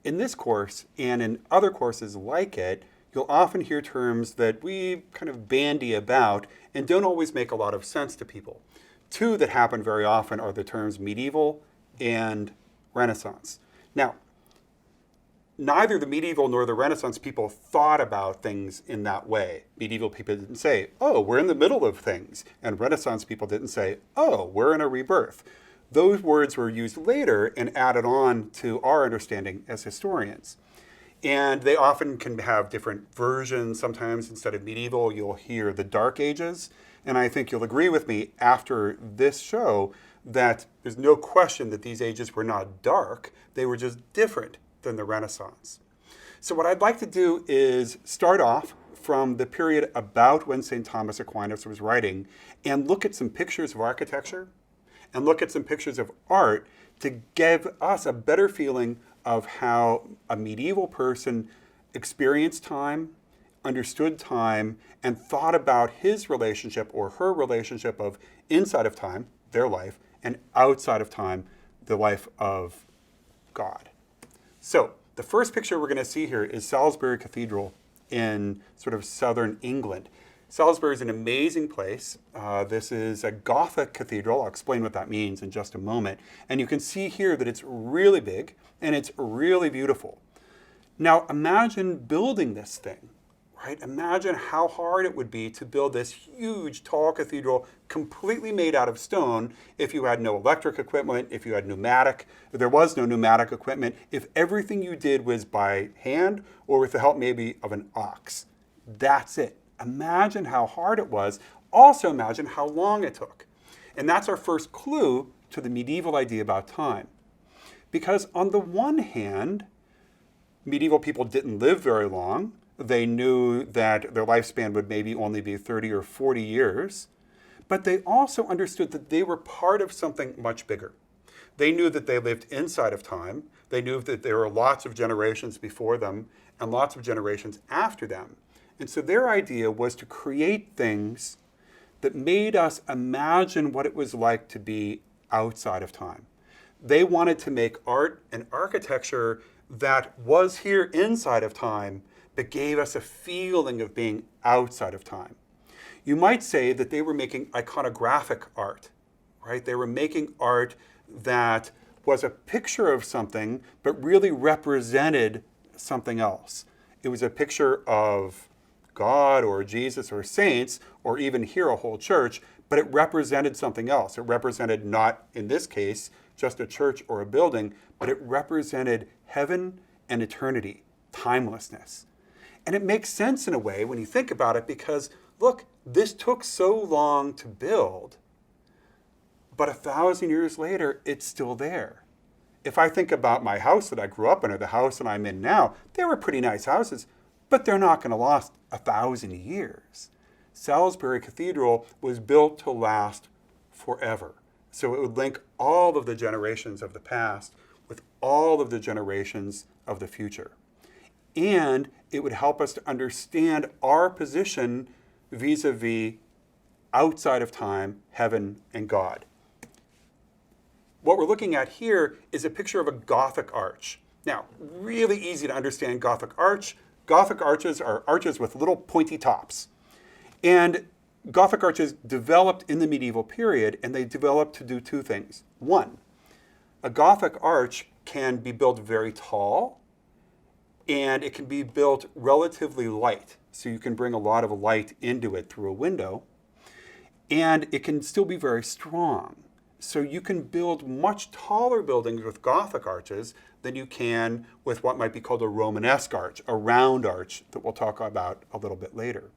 In this course and in other courses like it, you'll often hear terms that we kind of bandy about and don't always make a lot of sense to people. Two that happen very often are the terms medieval and Renaissance. Now, neither the medieval nor the Renaissance people thought about things in that way. Medieval people didn't say, oh, we're in the middle of things. And Renaissance people didn't say, oh, we're in a rebirth. Those words were used later and added on to our understanding as historians. And they often can have different versions. Sometimes instead of medieval, you'll hear the Dark Ages. And I think you'll agree with me after this show that there's no question that these ages were not dark. They were just different than the Renaissance. So what I'd like to do is start off from the period about when St. Thomas Aquinas was writing and look at some pictures of architecture and look at some pictures of art to give us a better feeling of how a medieval person experienced time, understood time, and thought about his relationship or her relationship of inside of time, their life, and outside of time, the life of God. So the first picture we're going to see here is Salisbury Cathedral in sort of southern England. Salisbury is an amazing place. This is a Gothic cathedral. I'll explain what that means in just a moment. And you can see here that it's really big and it's really beautiful. Now imagine building this thing, right? Imagine how hard it would be to build this huge, tall cathedral completely made out of stone if you had no electric equipment, if you had pneumatic, if there was no pneumatic equipment, if everything you did was by hand or with the help maybe of an ox. That's it. Imagine how hard it was. Also imagine how long it took. And that's our first clue to the medieval idea about time. Because on the one hand, medieval people didn't live very long. They knew that their lifespan would maybe only be 30 or 40 years. But they also understood that they were part of something much bigger. They knew that they lived inside of time. They knew that there were lots of generations before them and lots of generations after them. And so their idea was to create things that made us imagine what it was like to be outside of time. They wanted to make art and architecture that was here inside of time, but gave us a feeling of being outside of time. You might say that they were making iconographic art, right? They were making art that was a picture of something, but really represented something else. It was a picture of God or Jesus or saints, or even here a whole church, but it represented something else. It represented not, in this case, just a church or a building, but it represented heaven and eternity, timelessness. And it makes sense in a way when you think about it because, look, this took so long to build, but 1,000 years later, it's still there. If I think about my house that I grew up in or the house that I'm in now, they were pretty nice houses, but they're not going to last 1,000 years. Salisbury Cathedral was built to last forever. So it would link all of the generations of the past with all of the generations of the future. And it would help us to understand our position vis-a-vis outside of time, heaven, and God. What we're looking at here is a picture of a Gothic arch. Now, really easy to understand Gothic arch. Gothic arches are arches with little pointy tops. And Gothic arches developed in the medieval period, and they developed to do two things. One, a Gothic arch can be built very tall, and it can be built relatively light. So you can bring a lot of light into it through a window, and it can still be very strong. So you can build much taller buildings with Gothic arches than you can with what might be called a Romanesque arch, a round arch that we'll talk about a little bit later.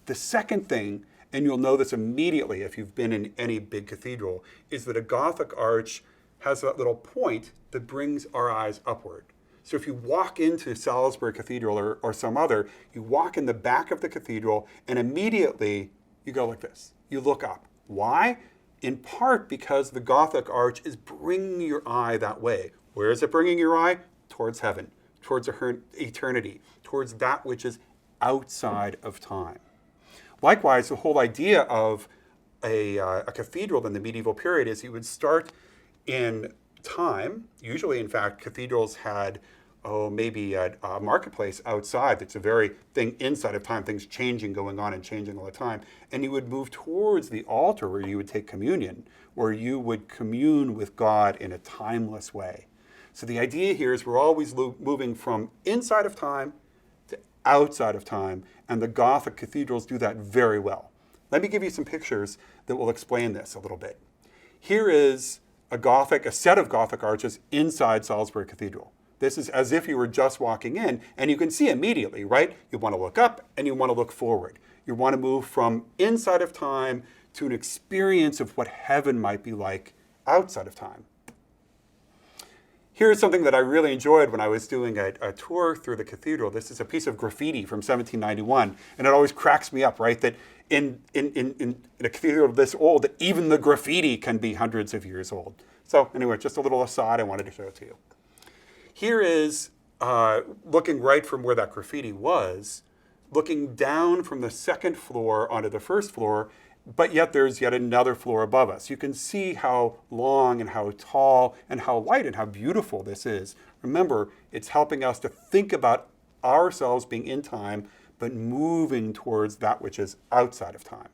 The second thing, and you'll know this immediately if you've been in any big cathedral, is that a Gothic arch has that little point that brings our eyes upward. So if you walk into Salisbury Cathedral or some other, you walk in the back of the cathedral and immediately you go like this. You look up. Why? In part because the Gothic arch is bringing your eye that way. Where is it bringing your eye? Towards heaven, towards eternity, towards that which is outside of time. Likewise, the whole idea of a cathedral in the medieval period is you would start in time. Usually, in fact, cathedrals had maybe a marketplace outside that's a very thing inside of time, things changing, going on and changing all the time. And you would move towards the altar where you would take communion, where you would commune with God in a timeless way. So the idea here is we're always moving from inside of time to outside of time, and the Gothic cathedrals do that very well. Let me give you some pictures that will explain this a little bit. Here is a set of Gothic arches inside Salisbury Cathedral. This is as if you were just walking in, and you can see immediately, right? You want to look up and you want to look forward. You want to move from inside of time to an experience of what heaven might be like outside of time. Here's something that I really enjoyed when I was doing a tour through the cathedral. This is a piece of graffiti from 1791, and it always cracks me up, right? That in a cathedral this old, that even the graffiti can be hundreds of years old. So anyway, just a little aside, I wanted to show it to you. Here is, looking right from where that graffiti was, looking down from the second floor onto the first floor, but yet there's yet another floor above us. You can see how long and how tall and how light and how beautiful this is. Remember, it's helping us to think about ourselves being in time, but moving towards that which is outside of time.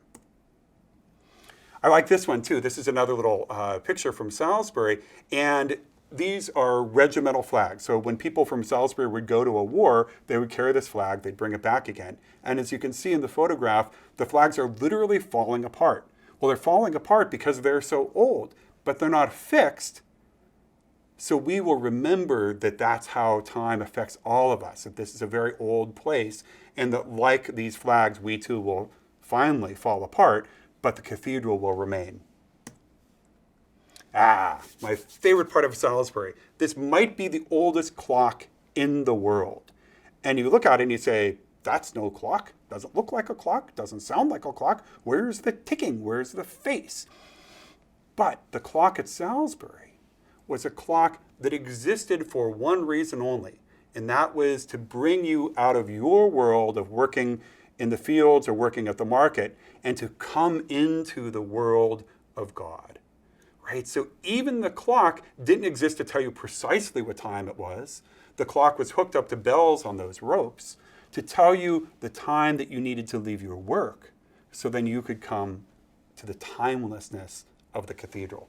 I like this one too. This is another little picture from Salisbury, and these are regimental flags. So when people from Salisbury would go to a war, they would carry this flag, they'd bring it back again. And as you can see in the photograph, the flags are literally falling apart. Well, they're falling apart because they're so old, but they're not fixed. So we will remember that that's how time affects all of us, that this is a very old place, and that like these flags, we too will finally fall apart, but the cathedral will remain. My favorite part of Salisbury. This might be the oldest clock in the world. And you look at it and you say, that's no clock. Doesn't look like a clock. Doesn't sound like a clock. Where's the ticking? Where's the face? But the clock at Salisbury was a clock that existed for one reason only, and that was to bring you out of your world of working in the fields or working at the market and to come into the world of God. Right? So even the clock didn't exist to tell you precisely what time it was. The clock was hooked up to bells on those ropes to tell you the time that you needed to leave your work, so then you could come to the timelessness of the cathedral.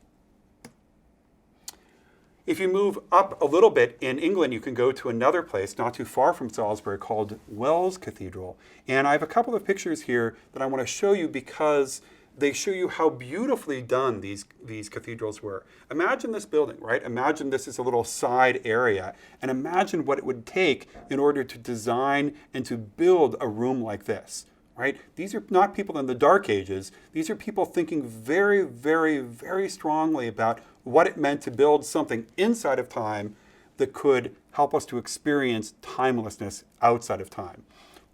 If you move up a little bit in England, you can go to another place not too far from Salisbury called Wells Cathedral. And I have a couple of pictures here that I want to show you because they show you how beautifully done these cathedrals were. Imagine this building, right? Imagine this is a little side area, and imagine what it would take in order to design and to build a room like this, right? These are not people in the Dark Ages. These are people thinking very, very, very strongly about what it meant to build something inside of time that could help us to experience timelessness outside of time.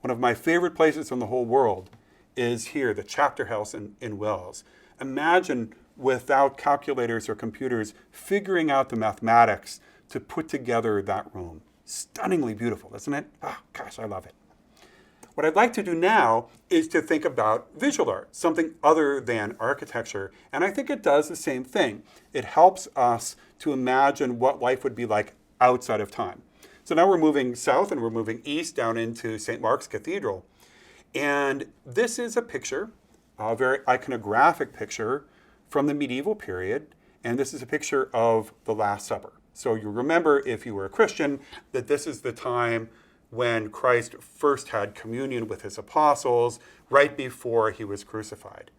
One of my favorite places in the whole world is here, the Chapter House in Wells. Imagine without calculators or computers figuring out the mathematics to put together that room. Stunningly beautiful, isn't it? Oh, gosh, I love it. What I'd like to do now is to think about visual art, something other than architecture. And I think it does the same thing. It helps us to imagine what life would be like outside of time. So now we're moving south and we're moving east down into St. Mark's Cathedral. And this is a picture, a very iconographic picture from the medieval period. And this is a picture of the Last Supper. So you remember, if you were a Christian, that this is the time when Christ first had communion with his apostles right before he was crucified.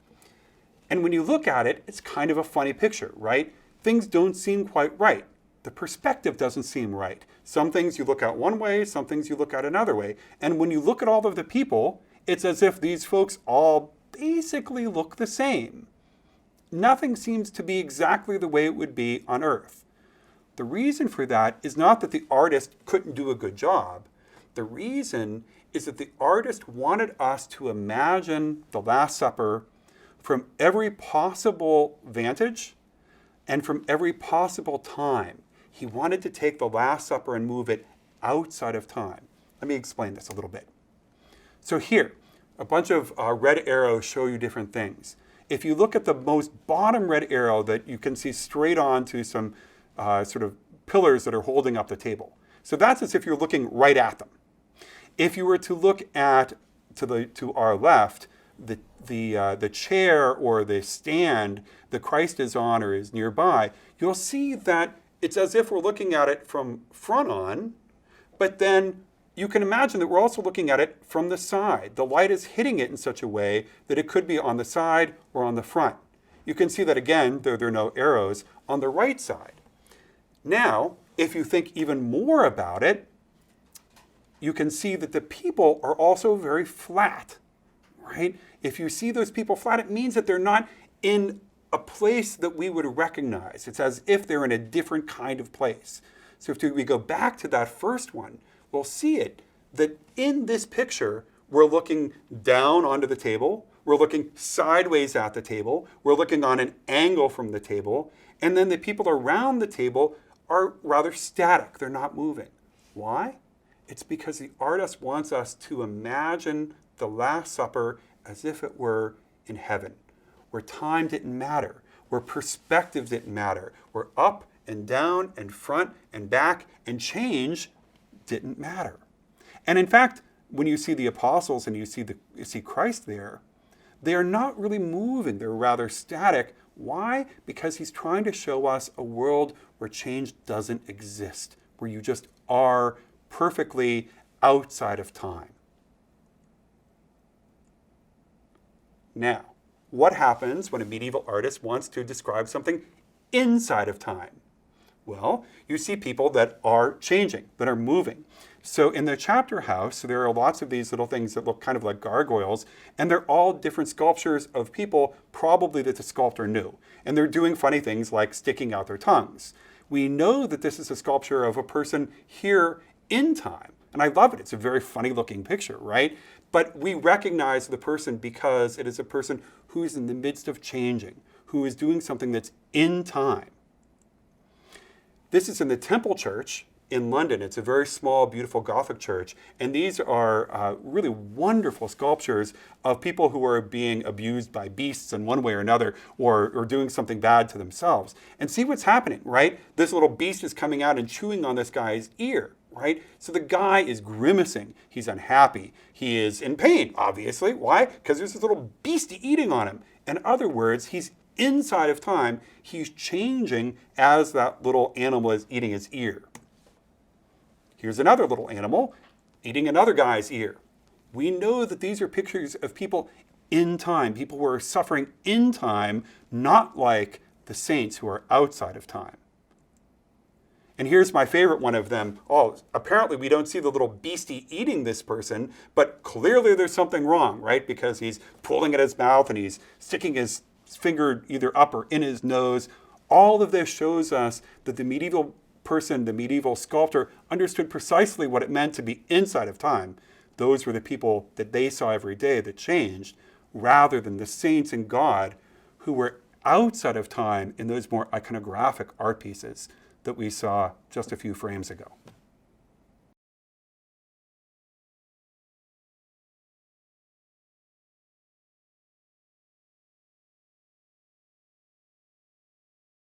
And when you look at it, it's kind of a funny picture, right? Things don't seem quite right. The perspective doesn't seem right. Some things you look at one way, some things you look at another way. And when you look at all of the people, it's as if these folks all basically look the same. Nothing seems to be exactly the way it would be on Earth. The reason for that is not that the artist couldn't do a good job. The reason is that the artist wanted us to imagine the Last Supper from every possible vantage and from every possible time. He wanted to take the Last Supper and move it outside of time. Let me explain this a little bit. So here, a bunch of red arrows show you different things. If you look at the most bottom red arrow that you can see straight on to some sort of pillars that are holding up the table. So that's as if you're looking right at them. If you were to look at to our left, the chair or the stand that Christ is on or is nearby, you'll see that it's as if we're looking at it from front on, but then you can imagine that we're also looking at it from the side. The light is hitting it in such a way that it could be on the side or on the front. You can see that again, though there are no arrows, on the right side. Now, if you think even more about it, you can see that the people are also very flat, right? If you see those people flat, it means that they're not in a place that we would recognize. It's as if they're in a different kind of place. So if we go back to that first one, we'll see it, that in this picture, we're looking down onto the table, we're looking sideways at the table, we're looking on an angle from the table, and then the people around the table are rather static. They're not moving. Why? It's because the artist wants us to imagine the Last Supper as if it were in heaven, where time didn't matter, where perspective didn't matter, where up and down and front and back and change didn't matter. And in fact, when you see the apostles and you see Christ there, they are not really moving. They're rather static. Why? Because he's trying to show us a world where change doesn't exist, where you just are perfectly outside of time. Now, what happens when a medieval artist wants to describe something inside of time? Well, you see people that are changing, that are moving. So in the chapter house, there are lots of these little things that look kind of like gargoyles, and they're all different sculptures of people probably that the sculptor knew. And they're doing funny things like sticking out their tongues. We know that this is a sculpture of a person here in time. And I love it. It's a very funny looking picture, right? But we recognize the person because it is a person who is in the midst of changing, who is doing something that's in time. This is in the Temple Church in London. It's a very small, beautiful Gothic church. And these are really wonderful sculptures of people who are being abused by beasts in one way or another, or doing something bad to themselves. And see what's happening, right? This little beast is coming out and chewing on this guy's ear, right? So the guy is grimacing. He's unhappy. He is in pain, obviously. Why? Because there's this little beastie eating on him. In other words, he's inside of time. He's changing as that little animal is eating his ear. Here's another little animal eating another guy's ear. We know that these are pictures of people in time, people who are suffering in time, not like the saints who are outside of time. And here's my favorite one of them. Oh, apparently we don't see the little beastie eating this person, but clearly there's something wrong, right? Because he's pulling at his mouth and he's sticking his finger either up or in his nose. All of this shows us that the medieval person, the medieval sculptor, understood precisely what it meant to be inside of time. Those were the people that they saw every day that changed, rather than the saints and God who were outside of time in those more iconographic art pieces that we saw just a few frames ago.